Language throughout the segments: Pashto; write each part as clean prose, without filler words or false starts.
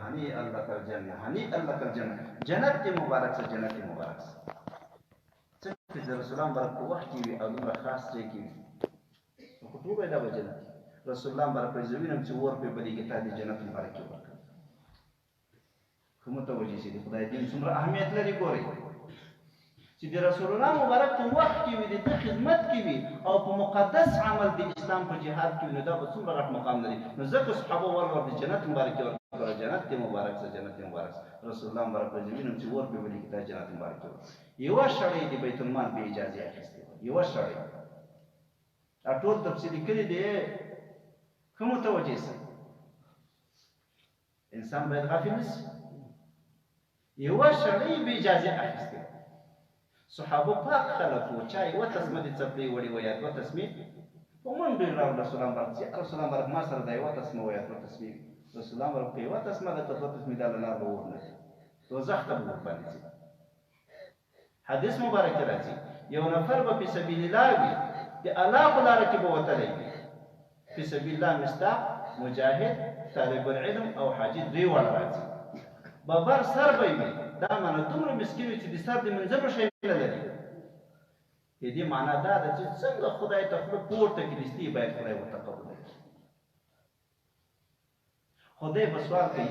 هنيئا لك الجنة هنيئا لك الجنة جنت مبارك سه جنت مبارک سه څنګه چې رسول الله برکت وخت وي او دومره خاص ځای کې وي نو خو ټول دا به جنت رسول الله برکت زوینم چې ور په بلی کې تا دې جنت مبارک ورکړي خو متوجه شي د خدای دین څومره اهمیت لري ګورئ چې د رسول الله مبارک په وخت کې وي د ده خدمت کې وي او په مقدس عمل د اسلام په جهاد کې وي نو دا به څومره غټ مقام لري نو ځکه صحابه ور د جنت مبارک ورکړه جنت دې مبارک سه جنت دې مبارک سه رسول الله مبارک زوینم چې ور په بلی کې تا جنت مبارک ورکړي یوه شړۍ د بیت المال بې اجازې اخیستې وه یوه شړۍ دا ټول تفصیلي کړي دی ښه متوجه سه انسان باید غافل نه شي یوه شړۍ بې اجازې اخیستې وه صحابه پاک خلک وو چا یوه تسمه د څپلۍ وړې وه یا دوه تسمې په منډو یې راوړل رسول الله مبارک چې رسول الله مبارک ما سره دا یوه تسمه وه یا دوه تسمې رسول الله مبارک که یوه تسمه ده که دوه تسمې دا له لار به ور نه ځي دوزخ ته به ورباندې ځي حدیث مبارک راځي یو نفر به فی سبیل الله وي د الله په لاره کې به وتلی وي فی سبیل الله مصداق مجاهد طالب العلم او حاجي درې واړه راځي ببر سر به وي دا معنی دومره مسکین وي چې د سر د منځلو شی نه لري د دې معنا دا ده چې څنګه خدای ته خوله پورته کړي باید خدای ورته قبول کړي خدای به سوال کوي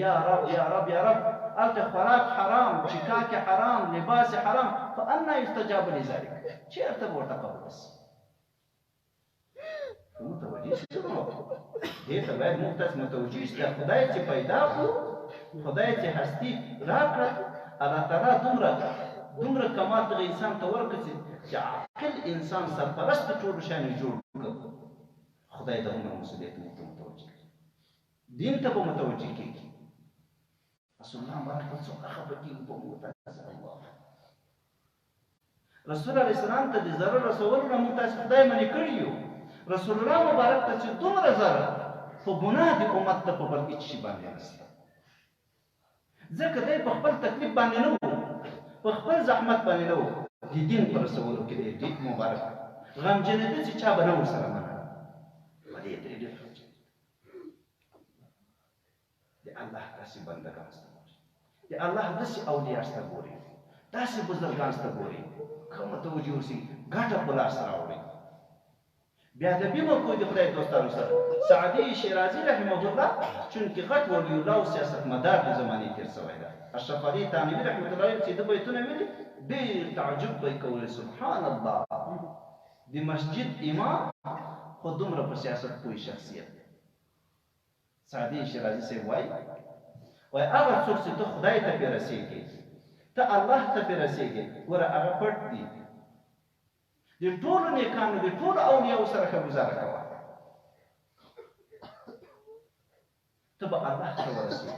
یا رب یا رب یا رب هلته خوراک حرام چکاک حرام لباس حرام فانا یستجاب لذلک چېرته به ورته قبول شي متوجه شئ دې ته باید موږ تاسو متوجه شئ خدای چې پیدا کړو خدای چې هستی راکړه الله تعالی دومره کمال دغه انسان ته ورکړي چې عاقل انسان سرپرست د ټولو شیانو جوړ کړ خدای د عمر مسؤلیت موږ ته متوجه کړي دین ته به متوجه کېږي رسول الله مبارک ته څومره خفه کېږي په موږ سره الله رسول علیه السلام ته د ضرر رسولو نه موږ تاسې خدای منې کړي یو رسول الله مبارک ته چې دومره ضرر په ګناه د امت ته په بل هېڅ شي باندې نشته ځکه دی په خپل تکلیف باندې نه و په خپل زحمت باندې نه و د دین په رسولو کې دی ډېر مبارک غمجنېده چې چا به نه ورسره منله په دې ترې ډېر غمجن د الله داسې بندګان سته ګوري د الله داسې اولیاء سته ګوري داسې بزرګان سته ګوري ښه متوجه اوسئ ګټه په لاس راوړئ بیادبي مه کوئ د خدای دوستانو سره سعدي شیرازي رحمه الله چونکې غټ ولی الله او سیاستمدار د زمانې تېر شوی ده اشرف علي تانوي رحمة الله علیه چې ده بیتونه ویلي ډېر تعجب به یې کولی سبحان الله د مسجد امام خو دومره په سیاست پوه شخصیت سعدي شیرازي صاحب وایي هغه څوک چې ته خدای ته پرې رسېږې ته الله ته پرې رسېږې ګوره هغه پټ دي د ټولو نیکانو د ټولو اولیاو سره ښه ګزاره کوه ته به الله ته ورسېږې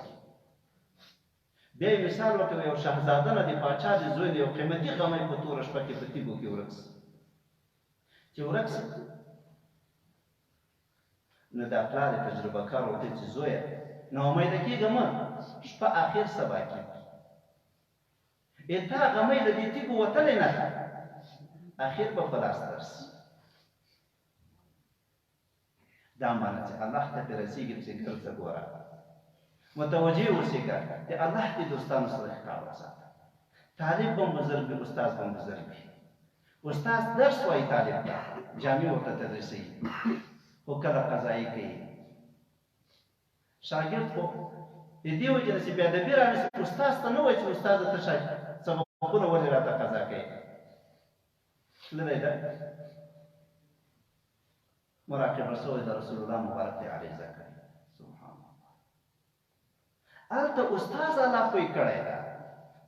بیا یې مثال ورکوي یو شهزاده نه د پاچا د زوی د یو قیمتي غمی په توره شپه کې په تیږو کې ورک شي چې ورک شي نو دا پلار یې تجربه کار ورته چې زویه ناامیده کېږه مه شپه اخر سبا کېږي تا غمی د دې تیږو وتلی نه ده اخر به په لاس درسي دا معنی چې الله ته پرې رسېږي چې ګرځه ګوره متوجه اوسېږه د الله د دوستانو سره ښکار وساته طالب به بزرګ وي استاد به بزرګ وي استاد درس وایي طالب ته جامع ورته تدریسوي خو کله قضایي کوي شاګرد خو د دې وجې نه چې بېادبي رانیسي استاد ته نه وایي چې استاده ته سبقونه ولې راته قضا کوي لري ده مراقب رسول ده رسول الله مبارک دی علیه ذکر سبحان الله هلته استاد الله پوی کړی ده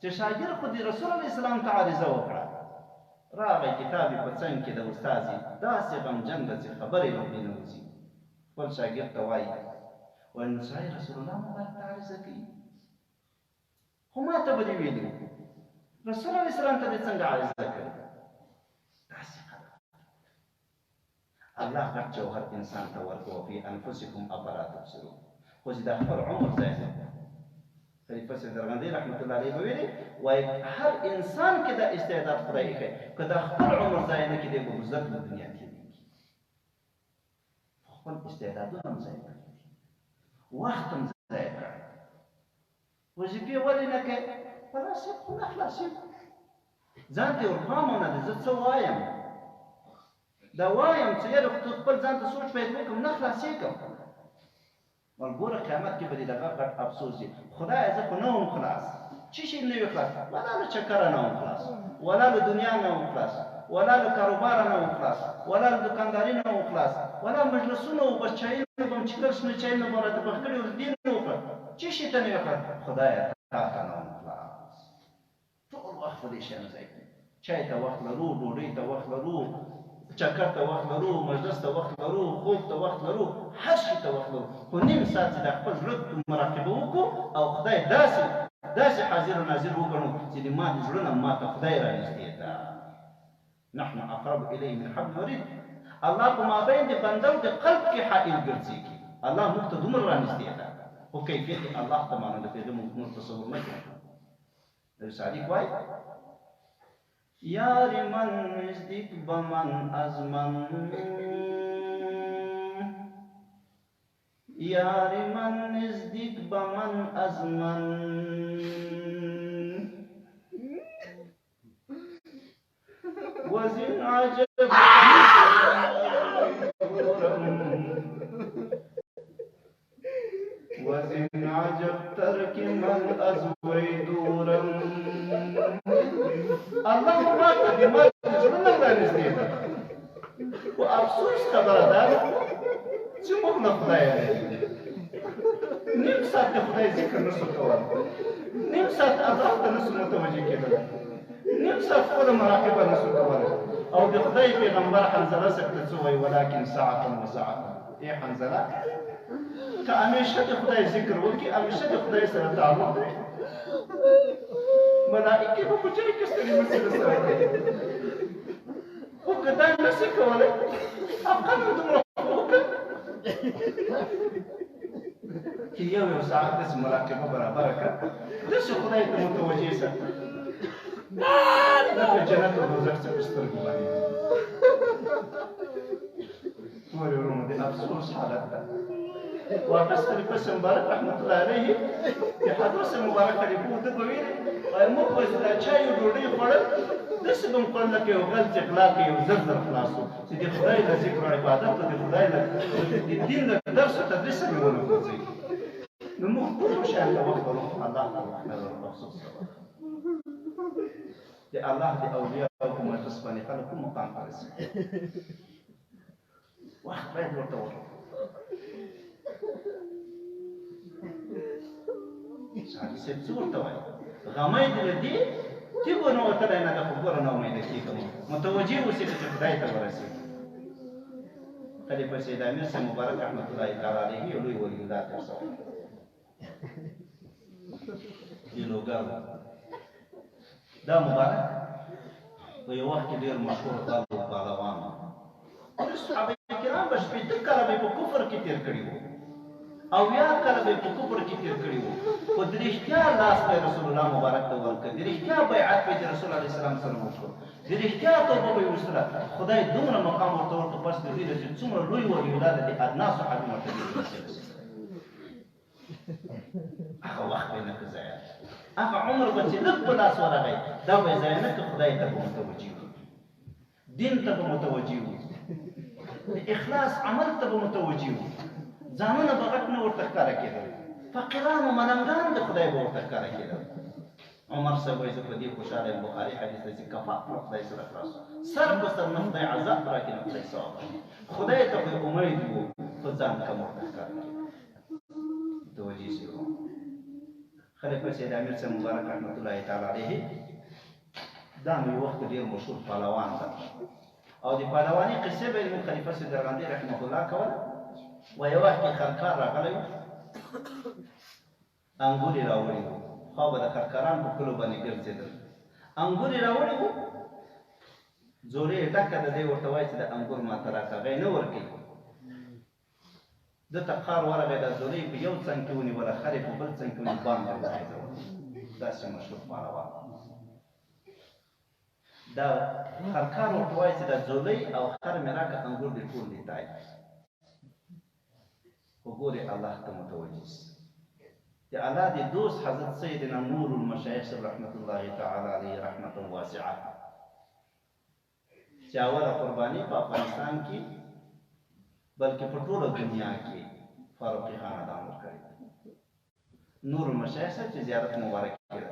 چې شاګرد خو د رسول الله اسلام ته عریضه وکړه راغی کتاب یې په څنګ کې د استاد داسې غمجن ده چې خبرې له دې نه وځي خپل شاګرد ته وایي وایي نو سړی رسول الله مبارک ته عریضه کوي خو ما ته به دې ویلي رسول الله اسلام ته دې څنګه عریضه کوي الله غټ جوهر انسان ته ورکوه فی انفسکم افلا تبصرون خو چې د خپل عمر ځای دی خلیفه سید درغندي رحمت الله علیه به ویلي وایي هر انسان کې دا استعداد خدای ایښی که د خپل عمر ځای نه کړي به بزرګ د دنیا تېرېږي خپل استعدادونه هم ځای کړي وخت هم ځای کړی وظیفې ولې نه کوې خلاصېږي خو نه خلاصېږي ځان ته ورپام نه دی زه څه وایم دا وایم چې یاره خپل ځان ته سوچ پیدا وکړم نه خلاصېږم ګوره قیامت کې به دې دغه غټ افسوس وي خدایه زه خو نه وم خلاص څه شي نه وي خلاص ولا له چکره نه وم خلاص ولا له دنیا نه وم خلاص ولا له کاروباره نه وم خلاص ولا له دوکانداري نه وم خلاص ولا مجلسونه وو بس چایونه به م چکل شنه چایونه به م راته پخ کړي وو دې نه وکړه څه شي ته نه وي خلاص خدایه تا ته نه وم خلاص ټول وخت په دې شیانو ځای کې چای ته وخت لرو ډوډۍ ته وخت لرو چکر ته وخت لرو مجلس ته وخت لرو خوب ته وخت لرو هر شي ته وخت لرو خو نیم ساعت چې د خپل زړه مراقبه وکړو او خدای داسې حاضر و ناظر وګڼو چې د ما د زړه نه ما ته خدای رانږدې ده نحن اقرب الیه من حبل الورید الله په مابین د بنده او د قلب کې حائل ګرځېږي الله موږ ته دومره رانږدې ده خو کیفیت یې الله ته معلوم ده پرې موږ تصور نه کوو نبي صادق وایي یار من نزدیک به من از من یار من نزدیک به من از من وزن عجب وزن عجب ترک من از وی دورم الله ما ته د مرګ زړونه رانږدې ده خو افسوس خبره ده چې موږ نه خدای لرو نیم ساعت د خدای ذکر نشو کولی نیم ساعت الله ته نشو متوجه کېدلی نیم ساعت خپله مراقبه نشو کولی او د خدای پیغمبر حنظله صاحب ته څه وایي ولکن ساعتا و ساعتا ای حنظله که همیشه د خدای ذکر وکړي همیشه د خدای سره تعلق دی ملائکې به په چای کې ستړي مسې درسره کوي خو که دا نشي کولی افغان به دومره وکړه چې یو ساعت داسې مراقبه برابره کړه داسې خدای ته متوجه شه لکه جنت او دوزخ چې په سترګو باندې ټولې وروڼو د افسوس حالت ده واپس خلیفه مبارک رحمت الله علیه د حضرت مبارک خلیفه ورته به ویل وایي موږ به چې دا چای او ډوډۍ خوړل داسې به م خوړل لکه یو غل چې غلا کوي یو زر زر خلاص و چې د خدای له ذکر او عبادت او د خدای له د دین له درس او تدریس مې ونه غورځوي نو موږ ټول شیان ته وخت ورکړو الله ته وخت نه ورکړو افسوس د الله د اولیاءو په مجلس باندې خلک کوم مقام ته رسېږي وخت باید ورته ورکړو سادي صاحب څه ورته وایي غمی دې له دې تیږو نه وتلی نه ده خو ګوره نه امیده کېږم متوجه اوسېږه چې خدای ته ورسېږي خلیفه سید امیر صاحب مبارک رحمت الله تعالی علیه یو لوی ولي الله تېر شوی هیلوګر دا مبارک په یو وخت کې ډېر مشهور غل و پهلوان و صحابه کرام به شپېته کاله به یې په کفر کې تېر کړي وو او یا کله به په کفر کې تېر کړي وو خو د رښتیا لاس به رسول الله مبارک ته ورکړ د رښتیا بیعت به د رسول الله اسلام سره وکړو د رښتیا توبه به یې وستله خدای دومره مقام ورته ورکړ پس د دوی نه چې څومره لوی ولي الله د ادنا صحابي مرتبې ته رسېدلی هغه وخت به یې نه که ضایع هغه عمر به چې لږ په لاس ورغی دا به یې ضایع نه کړ خدای ته به متوجه وي دین ته به متوجه وي د اخلاص عمل ته به متوجه وي ځانونه به غټ نه ورته ښکاره کېدل فقیران و ملنګان د خدای به ورته ښکاره کېدل عمر صاحب وایي زه په دې خوشحاله یم بخاري حدیث دی چې کفاف له خدای سره خلاص سر په سر نه خدای عذاب راکړي نه خدای ثواب خدای ته خو امید و خو ځان کم ورته ښکاره کړي توجه شي خلیفه سید امیر صاحب مبارک رحمت الله تعالی علیه دا مې وخت ډېر مشهور پهلوان ده او د پهلواني قصې به یې زموږ خلیفه سید درغندي رحمه الله کوله و یو وخت کې خرکار راغلی و انګور یې راوړي وو خوا به د خرکاران په کلو باندې ګرځېدل انګور یې راوړي وو زورې یې ډکه ده دی ورته وایي چې د انګور ماته راکړه هغه یې نه ورکوي ده ته قار ورغی دا زورې په یو څنګ کې ونیوله خر یې په بل څنګ کې ونیو بام ته وخېژول داسې مشهور پهلوان دا خرکار ورته وایي چې دا زولۍ او خر مې راکړه انګور دې ټول دې تای خو ګورې الله ته متوجه شي د الله د دوست حضرت سیدنا نور المشایخ رحمت الله تعالی علیه رحمت واسعه چې اوله قرباني په افغانستان کې بلکې په ټوله دنیا کې فاروقي خاندان ورکړی نور المشایخ چې زیارت مبارک کړی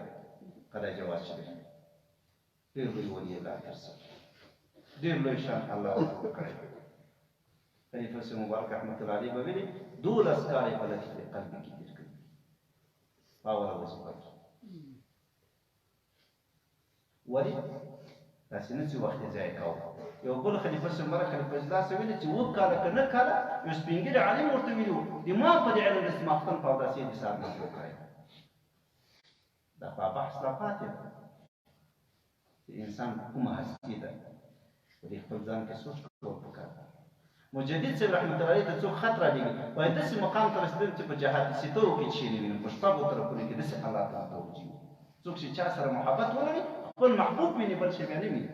قلعه جواد شریف ډېر لوی ولی الله ترسره ډېر لوی شان الله ورکړی خلیفه سے مبارک رحمت الله علیه به ویلي 12 کاله په لټه قلبي کې تیر کړي باور وظیفه کې ولی داسې نه چې وخت یې ضایع کاوه یو بل خلیفه سے مبارک خلیفه الله سے ویلي چې 9 کاله که 9 کاله یو سپین ږیری عالم ورته ویلي وو د ما په دې علم د استماختن په اوداسې دې سار نه وکړی دا په بحث را پاتې ده چې انسان کومه هستي ده په دې خپل ځان کې سوچ کول پکار ده مجدد صاحب رحمت الله علیه ته څوک خط را لېږي وایي داسې مقام ته رسېدل چې په جهاد سترو کې کښېني وینم په شپږو طرفونو کې داسې حالات ته متوجه وي څوک چې چا سره محبت ولري خپل محبوب ویني بل شی بیا نه ویني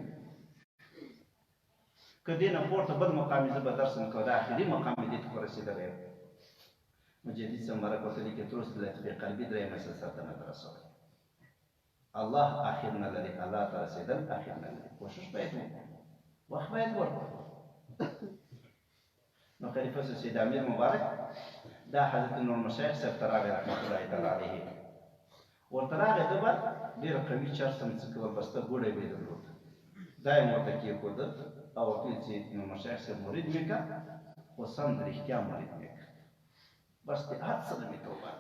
که دې نه پورته بل مقام یې زه به درس نه کوم دا اخري مقام یې دې ته خو رسېدلی یم مجدد صاحب مبارک ورته لیکي تر اوسه د لطفې قلبي درېیمه سلسله ته نه ده رسولی الله اخر نه لري الله ته رسېدل اخر نه لري کوشش باید وکړو وخت باید ورکړو نو خلیفه سید امیر مبارک دا حضرت نور مشایخ صاحب ته راغی رحمت الله تعالی علیه ورته راغی ده به ډېره قوي چرس هم څه کول بسته ګوډی به یې درلود دا یې ورته کېښوده او ورته ویل چې نور مشایخ صاحب مرید مې کړه خو سم د رښتیا مرید مې کړه بس د هر څه نه مې توبه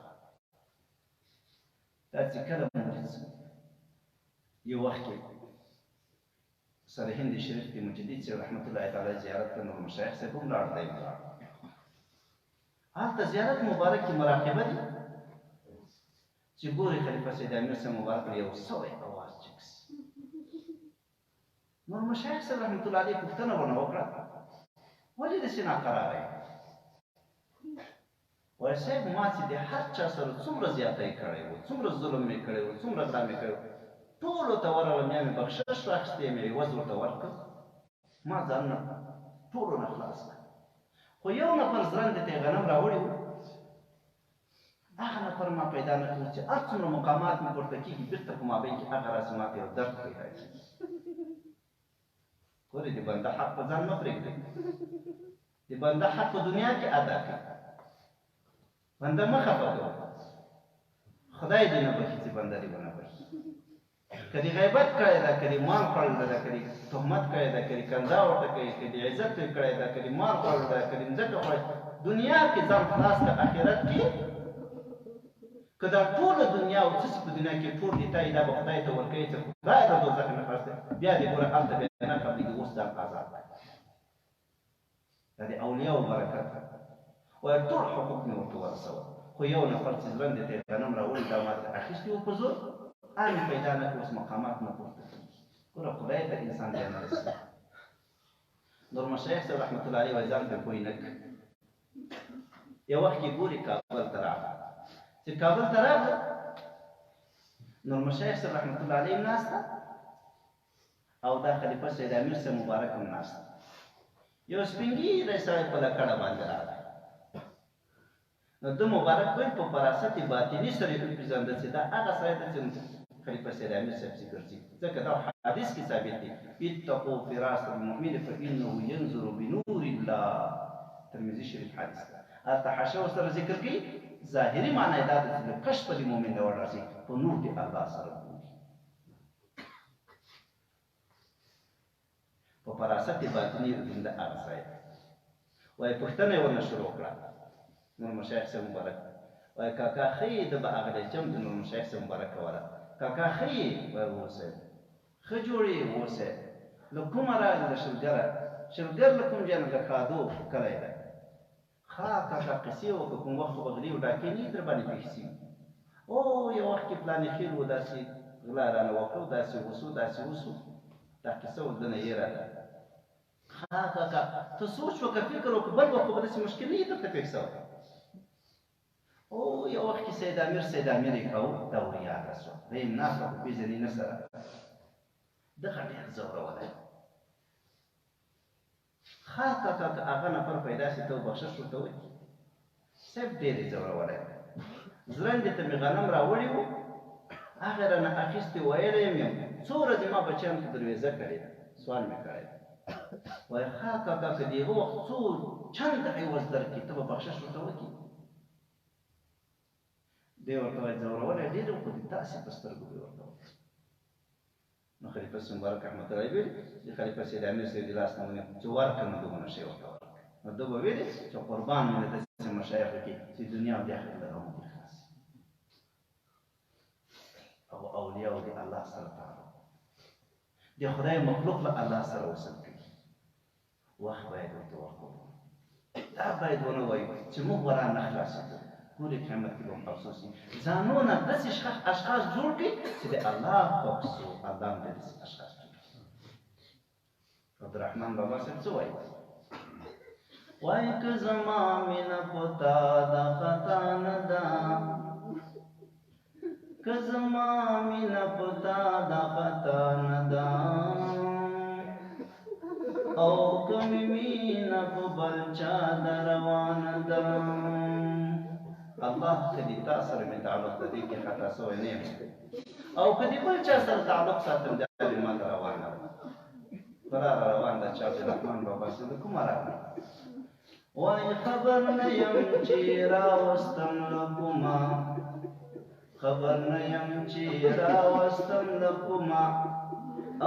دا چې کله مرید شو یو وخت کې سره هند شریف کې مجدد صاحب رحمت الله تعالی زیارت ته نور مشایخ صاحب هم لاړ دی هلته زیارت مبارک کې مراقبه دي چې ګوري خلیفه سید امیر صاحب مبارک یو سوی اواز چکس نور مشایخ صاحب رحمت الله علیه پوښتنه ورنه وکړه ولې داسې ناقراره یې وایي صاحب ما چې د هر چا سره څومره زیاتی کړی و څومره ظلم مې کړی و څومره غلا مې کړی و ټولو ته ورغلم بیا مې بخشش راخیستې مې عوض ورته ورکړ ما ځان نه ټولو نه خلاص کړ خو یو نفر زرندې ته یې غنم راوړي وو هغه نفر ما پیدا نه کړو چې هر څومره مقامات مې پورته کېږي بېرته په مابین کې هغه راسې ما ته یو درد پیدا کېږي ګورې د بنده حق په ځان مه پرېږدئ د بنده حق په دنیا کې ادا کړئ بنده مه خفه کوه خدای دې نه بخي چې بنده دې ونه بخي که دې غیبت کړی ده که دې مال خوړل ده که دې تهمت کړی ده که دې کنځا ورته کوي که دې عزت یې کړی ده که دې مال خوړل ده که دې مځکه خوړل دنیا کې ځان خلاص کړه آخرت کې که دا ټوله دنیا او څه چې په دنیا کې ټول دي تا یې دا به خدای ته ورکوي چې خدای د دوزخ نه خلاص دی بیا دې ګوره هلته بیا نه قبلېږي اوس ځان آزاد کړه دا د اولیاو برکت وایي ټول حقوق مې ورته ورسول خو یو نفر چې زرندې ته یې غنم راوړي دا ما ته اخیستي وو په زور آن پیدا نه کړو اوس مقامات نه پورته کېږي ګوره خدای ته انسان بیا نه رسېږي نور مشایخ صاحب رحمت الله علیه وایي ځان پرې پوه نه کړي یو وخت کې ګوري کابل ته راغله چې کابل ته راغله نور مشایخ صاحب رحمت الله علیه هم ناسته او دا خلیفه سید امیر صاحب مبارک هم ناسته یو سپین ږیری سړی په لکړه باندې راغی نو ده مبارک ویل په فراست باطني سره یې وپېژانده چې دا هغه سړی ده چې خلیفه سید امیر صاحب چې ګرځي ځکه دا حدیث کې ثابت دی اتقوا فراست المؤمن فانه ينظر بنور الله ترمذي شریف حدیث ده هلته حاشیه ورسره ذکر کوي ظاهري معنی یې دا ده چې کش په دې مؤمن ته وررسي په نور د الله سره ګوري په فراست باطني د هغه سړی وایي پوښتنه یې ورنه شروع کړه نور مشایخ صاحب مبارک وایي کاکا ښه یې ده به هغه دی جم د نور مشایخ صاحب مبارک کوله کاکا ښه یې وایي وصیب ښه جوړ یې وصیب له کومه راغلې له شلګره شلګر له کوم ځای نه د کادو کلی دی ښه کاکا قصې وکړه کوم وخت خو به غلي و ډاکې نه در باندې پېښ شي او یو وخت کې پلانې خېل و داسې غلا رانه وکړو داسې وسو داسې وسو دا قصه اوس دنه یې راغله ښه کاکا ته سوچ وکړه فکر وکړه بل وخت خو به داسې مشکل نه یې درته پېښ شوی او یو وخت کې سید امیر یې کوو دا ور یاده شوه دا یې ناسته خو پېژني نه سره دغه ډېر ځورولی ښه کاکا که هغه نفر پیدا شي ته بخشش ورته وکړي صاحب ډېر یې ځورولی زرندې ته مې غنم راوړي وو، هغه رانه اخیستې ویلی یم یم څو ورځې ما بچیانو ته درویزه کړې ده، سوال مې کړی ده. وایي ښه کاکا که د هغه وخت څو چنده عوض درکړي ته به بخشش ورته وکړي. دی ورته وایي ځورولی ډېر و خو د تاسې په سترګو به یې ورته وکړي. نو خلیفه سید مبارک رحمت الله علیه ویلي چې خلیفه سید امیر صاحب د لاس نه ونیو چې ورکړه نو دومره شی ورته ورکړه. نو ده به ویلي چې قربان مې د داسې مشایخو کې چې دنیا او د آخرت له غمو دې خلاص او اولیاو د الله سره تعلق د خدای مخلوق له الله سره وصل کوي. وخت باید ورته ورکړو، دا باید ونه وایو چې موږ ورا نه خلاصېږو. ټولې قیامت کې به هم افسوس وي. ځانونه داسې اشخاص جوړ کړي چې د الله خوښ سو، الله هم داسې اشخاص جوړ کړي. عبدالرحمن بابا صاحب څه وایي؟ وایي که زما مینه په تا دا خطا نه ده، که زما مینه په تا دا خطا نه ده، او که مې مینه په بل چا ده روانه ده. الله که د تا سره مې تعلق د دې کې خطا سوی نه یم، او که د بل چا سره تعلق ساتم دا مې ماته روانه ده. فراره روان ده چې عبدالرحمن بابا صاحب د کومه راغله؟ وایي خبر نه یم چې راوستم له کومه، خبر نه یم چې راوستم له کومه،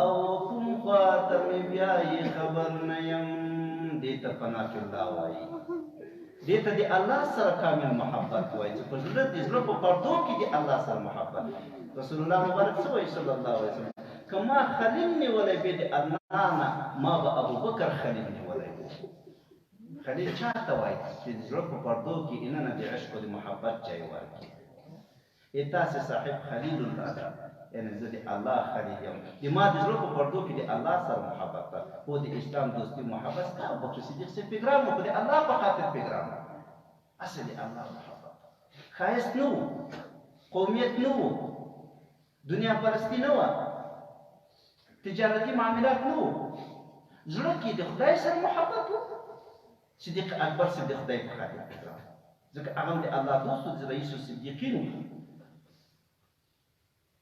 او کوم خواته مې بیایي خبر نه یم. دې ته فناء الله وایي، دې ته د الله سره کامل محبت وایي چې په زړه د زړه په پردو کې د الله سره محبت. رسول الله مبارک څه وایي صلی الله علیه وسلم؟ که ما خلیل نیولی بې د الله نه، ما به ابوبکر خلیل نیولی و. خلیل چا ته وایي چې د زړه په پردو کې اننه د عشق او د محبت ځای ورکړي. تاسې صاحب خلیل الله ده، یعنې زه د الله خلیل یم، د ما د زړه په پردو کې د الله سره محبت ده. خو د اسلام دوستي محبت ستا ابوبکر صدیق صاحب پیګرام و، خو د الله په خاطر پیګرام و. اصل د الله محبت ښایست نه و، قومیت نه و، دنیا پرستی نه وه، تجارتي معاملات نه و، زړه کې د خدای سره محبت و. صدیق اکبر صاحب د خدای په خاطر پیګرام، ځکه هغه هم د الله دوست و، د رئیس الصدیقین و.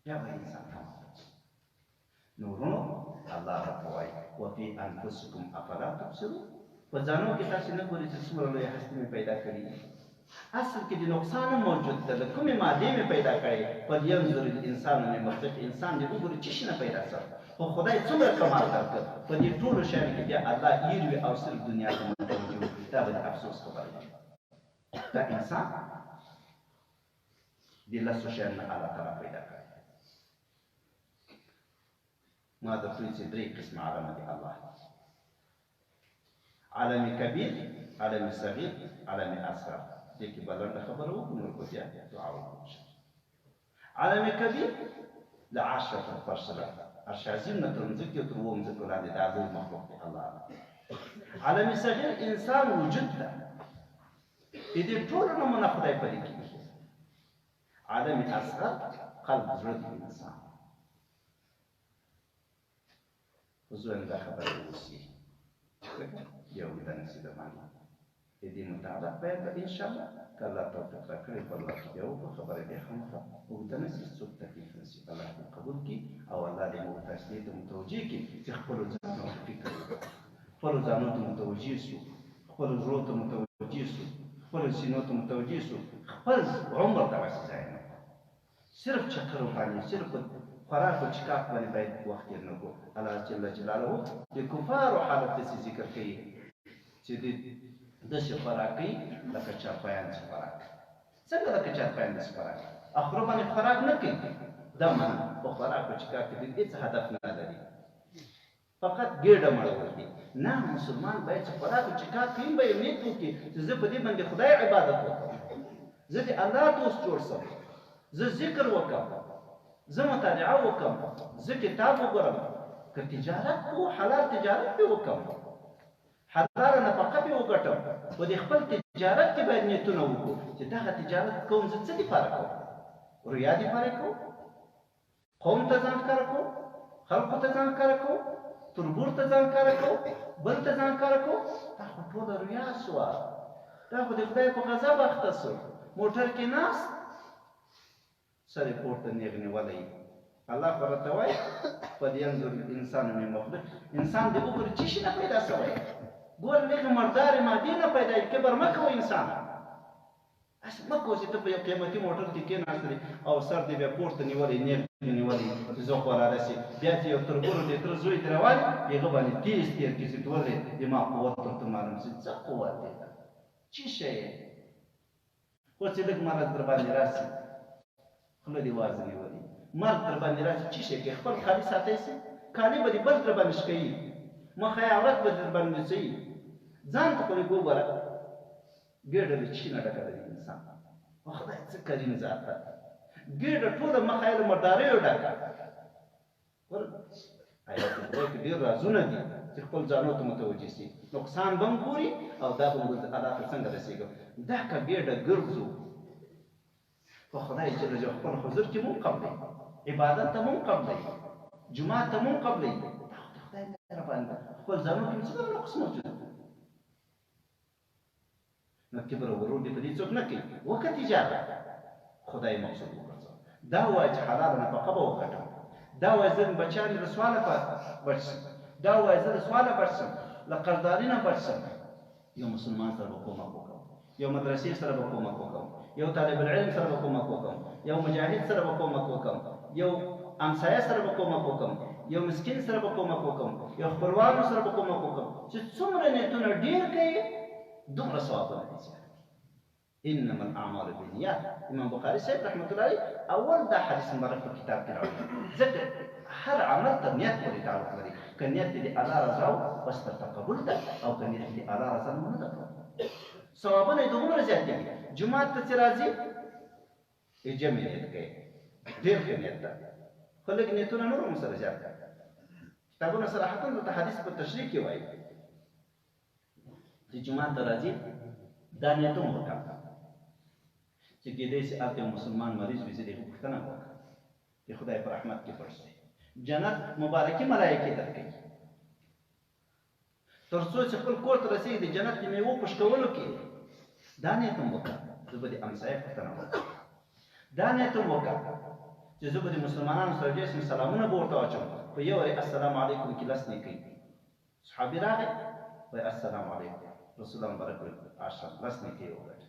بیا به انسان نو ورونو الله راته وایي وفي انفسکم افلا تبصرون، په ځانو کې تاسې نه ګورئ چې څومره لویه هستي مې پیدا کړې. اصل کې د نقصان هم موجود ده، د کومې مادې مې پیدا کړې. فلینظر الانسان مما خلق، انسان دې وګوري چې شي نه پیدا سر، خو خدای څومره کمال درکړ. په دې ټولو شیانو کې بیا الله هیر وي او صرف دنیا ته متوجه وي. دا به د افسوس خبره ده. دا انسان د لسو شیانو نه الله تعالی پیدا کړی. ما درته ویل چې درې قسمه عالمه دي الله: عالم کبیر، عالم صغیر، عالم اصغر. دې کې به لنډه خبره وکړو، نور به بیا دعا وکړو. عالم کبیر له عرش تر فرش سره، عرش عظیم نه تر مځکې او تر اووه مځکو لاندې دا لوی مخلوق دی الله. عالم صغیر انسان وجود ده، د دې ټولو نومونه خدای په دې کې دي. عالم اصغر قلب، زړه د انسان. وزوین دا خبره اوسي یو اوږده نصیحه باندې د دې مطابق باید به انشاءالله که الله توفیق راکړي په الله کې بیا وکړو خبره بیا خامخا اوږده نصیحه څوک تکلیف نشي. الله دې قبول کړي او الله دې موږ تاسې دې ته متوجه کړي چې خپلو ځانونو ته فکر وکړو، خپلو ځانونو ته متوجه سو، خپلو زړو ته متوجه سو، خپلو سینو ته متوجه سو، خپل عمر دغسې ضایع نه کړو. صرف چکرو باندې، صرف خوراک و چکاک باندې باید وخت تېر نه کړو. الله جل جلاله د کفارو حالت داسې ذکر کوي چې داسې خوراک کوي لکه چارپایان چې خوراک. څنګه لکه چارپایان داسې خوراک؟ اخرو باندې خوراک نه کوي، دا معنا په خوراک و چکاک کې هېڅ هدف نه لري، فقط ګېډه مړول دي. نه، مسلمان باید چې خوراک و چکاک کوي به یې نیت وکړي چې زه په دې باندې خدای عبادت وکړم، زه د الله دوست جوړ شم، زه ذکر وکړم، زه مطالعه وکړم، زه کتاب وګورم، که تجارت کوو حلال تجارت پې وکړم، حلاله نفقه پې وګټم. خو د خپل تجارت کې باید نیتونه وکړو چې دغه تجارت کوم زه څه دپاره کوم؟ ریا دپاره کوم؟ قوم ته ځان ښکاره کوم؟ خلقو ته ځان ښکاره کوم؟ تربور ته ځان ښکاره کوم؟ بل ته ځان ښکاره کوم؟ دا خو ټوله ریا سوه، دا خو د خدای په غضب اخته سو. موټر کې ناست سر یې پورته نیغ نیولی الله خو راته وایي فلینظر الانسان مما خلق انسان دې وګوري چې شي نه پیدا سوی ګور لږ مردارې مادې نه پیدا کبر مه کوه انسان هسې مه کوه چې ته په یو قیمتي موټر کې کېناستلی او سر دې بیا پورته نیولی نیغ نیولی زه خو رارسي بیا چې یو تربور دې تر زوی دې روان هغه باندې تیز تیر کړي چې ورې دماغ قوت ورته معلوم شي څه قوت دی چې شی خو چې لږ مرض در باندې راسي خوله دې وازه نیولي مرګ در باندې راشي چې شي کې خپل کالي ساتئ سي کالي به دې بل در باندې شکوي مخه یې عورت به در باندې څوي ځان ته خو دې وګوره ګېډه له چي نه ډکه ده انسان او خدای څه کریم ذات ده ګېډه ټوله مخه یې له مرداریو ډکه آیات خدای کې ډېر رازونه دي چې خپل ځانو ته متوجه سي نقصان به هم ګوري او دا به هم الله ته څنګه رسېږو دا که ګېډه ګرځو خو خدای جل جلاله خپل حضور کې مو قبلوي عبادت ته مو قبلوي جمعه ته مو قبلوي خدای مهربان ده خپل ځانو کې څه نقص موجود نو کبر او غرور دې په دې څوک نه کوي وکړه تجارت خدای مقصود وګرځوه دا وایي چې حلال نفقه به وګټم دا وایي زه بچیان له سواله بچ شم دا وایي زه له سواله بچ شم له قرضداري نه بچ شم یو مسلمان سره به کومک وکړم یو مدرسې سره به کومک وکړم یو طالب العلم سره به کومک وکړم یو مجاهد سره به کومک وکړم یو امسایه سره به کومک وکړم یو مسکین سره به کومک وکړم یو خپلوانو سره به کومک وکړم چې څومره نیتونه ډېر کوي دومره ثوابونه دي انما الاعمال بالنیات امام بخاري صاحب رحمة الله علیه اول دا حدیث مبارک په کتاب کې راوړی ځکه هر عمل ته نیت پورې تعلق لري که نیت دې د الله رضا بس ته قبول ده او که نیت دې الله رضا نه ده ثوابونه یې دومره زیات دي جمعات ته چې راځي یې جمع نیت کوي ډېر ښه نیت ده خو لږ نیتونه نور هم سره زیات ده کتابونه صراحتا دلته حدیث په تشریح کې وایي چې جمعات ته راځي دا نیتونه وکړه چې کېدای شي هلته یو مسلمان مریض وي زه دې پوښتنه وکړم چې خدای په رحمت کې پټ شي جنت مبارکي ملایکې درکوي تر څو چې خپل کور ته رسېږي د جنت د میوو په شکولو کې دا نیت هم وکړه زه به د امسایه پوښتنه وکړم دا نیت هم وکړه چې زه به د مسلمانانو سره ډېر سلامونه به ورته واچوم په یو وارې السلام علیکم کې لس نیکۍ صحابي راغی وایي السلام علیکم رسول الله مبارک عشر لس نیکۍ وګټه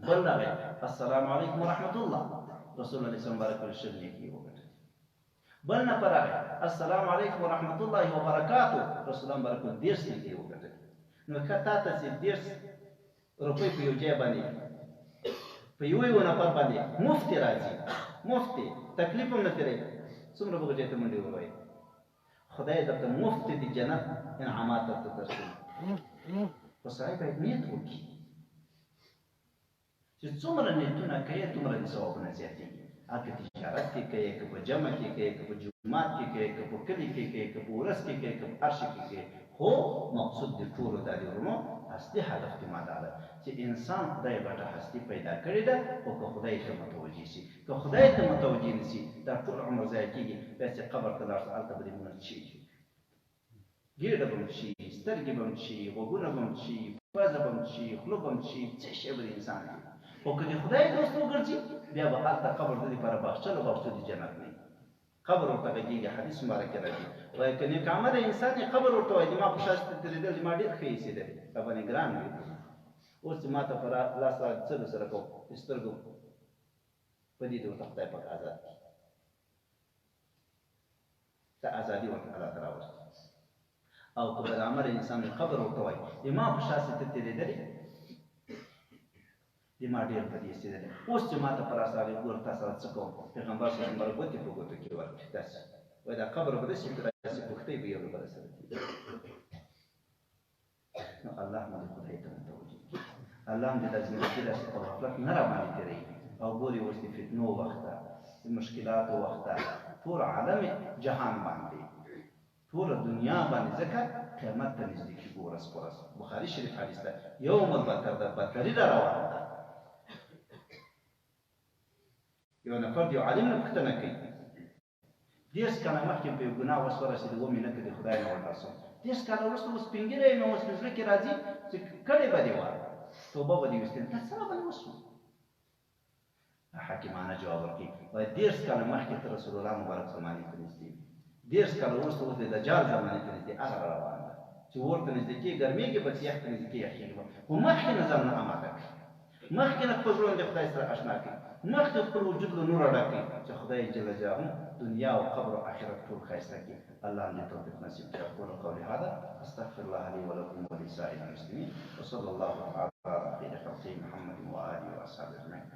بل راغی السلام علیکم ورحمة الله رسول الله صلی الله علیه وسلم شل نیکۍ وګټه بل نفر راغی السلام علیکم ورحمة الله وبرکاته رسول الله مبارک 10 نیکۍ وګټه نو که تا ته چې 10 روپۍ په یو ځای باندې په یو نفر باندې مفتي راځي مفتي تکلیف هم نه تیری څومره به ځای ته منډې ووایي خدای درته مفت د جنت انعامات درته درکوي خو سړی باید نیت وکړي چې څومره نیتونه کوي دومره د ثوابونه زیاتېږي هغه تجارت کې کوي که په جمع کې کوي که په جومات کې کوي که په کلي کې کوي که په ولس کې کوي که په هر شي کې کوي خو مقصود د ټولو دا د ورونو اصلي هدف کې ماده ده چې انسان خدای غټه هستي پیدا کړې ده خو که خدای ته متوجه شي که خدای ته متوجه نه شي دا ټول عمر ضایع کېږي بیا چې قبر ته لاړ شي هلته به دې مړه شي ګېډه به هم شي سترګې به هم شي غوږونه به هم شي پزه به هم شي خوله به هم شي څه شی به د انسان وي خو که د خدای دوست وګرځي بیا به هلته قبر د دې لپاره باغچه له باغچو د جنت نه قبر ورته غږېږي حدیث مبارک کې راځي وایي که نیک عمله انسان یې قبر ورته وایي زما په شا تېرېدل زما ډېر ښه ایسېدلې راباندې ګران وي اوس چې ما ته په لاس څلو سره کوم د سترګو په دې د ورته خدای پاک ازاد کړي دا ازادي ورته الله ته راوستي او که بد عمله انسان یې قبر ورته وایي زما په شا ته تېرېدلې زما ډېر په دې ایسېدلې اوس چې ما ته په راس راغی ګوره تا سره څه کوم پیغمبر صلی الله علیه وسلم ګوتې په ګوتو کې ورکړي داسې وایي دا قبر به داسې داسې پوښتۍ به یو له بله سره نو الله مو د خدای ته متوجه الله هم دې دا زندګي داسې په غفلت نه راباندې تېروي او ګوري اوس د فتنو وخت ده د مشکلاتو وخت ده ټول عالم جهان باندې ټوله دنیا باندې ځکه قیامت ته نږدې کېږو ورځ په ورځ بخاري شریف حدیث ده یوم البتر ده بدتري را روانه ده یو نفر د یو عالم نه پوښتنه کوي 10 کاله مخکې په یو ګناه وس ورسېد ومې نه کړې خدای نه ورسوم 10 کاله وروسته اوس سپین ږیری یم اوس په زړه کې راځي چې کړې به دې وه توبه به دې ویستې تا څه راباندې وشو حاکمانه جواب ورکړي وایي 10 کاله مخکې ته رسول الله مبارک زمانې ته نږدې 10 کاله وروسته اوس د دجال زمانې ته نږدې هغه روان ده چې اور ته نږدې کېږي ګرمېږي بس یخ ته نږدې کېږي یخېږي خو مخکې نه ځانونه اماده کړي مخکې نه خپل زړونه د خدای سره اشنا کړي مخکې خپل وجود له نوره ډک کړي چې خدای جل جلاله دنیا او قبر او آخرت ټول ښایسته کړي الله دې توفیق نصیب کړي اقول قولي هذا استغفر الله لي ولكم ولسائر المسلمين وصلى الله تعالى على خير خلقه محمد واله واصحابه اجمعين